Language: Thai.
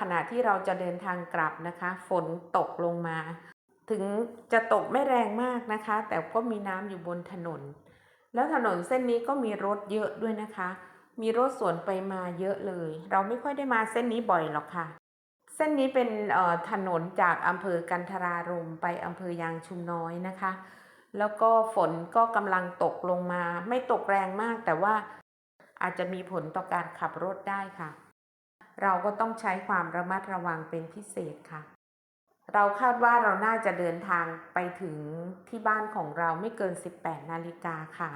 ขณะที่เราจะเดินทางกลับนะคะฝนตกลงมาถึงจะตกไม่แรงมากนะคะแต่ก็มีน้ำอยู่บนถนนแล้วถนนเส้นนี้ก็มีรถเยอะด้วยนะคะมีรถสวนไปมาเยอะเลยเราไม่ค่อยได้มาเส้นนี้บ่อยหรอกค่ะเส้นนี้เป็นถนนจากอำเภอกันทรารมไปอำเภอยางชุมน้อยนะคะแล้วก็ฝนก็กำลังตกลงมาไม่ตกแรงมากแต่ว่าอาจจะมีผลต่อการขับรถได้ค่ะเราก็ต้องใช้ความระมัดระวังเป็นพิเศษค่ะเราคาดว่าเราน่าจะเดินทางไปถึงที่บ้านของเราไม่เกิน18 นาฬิกาค่ะ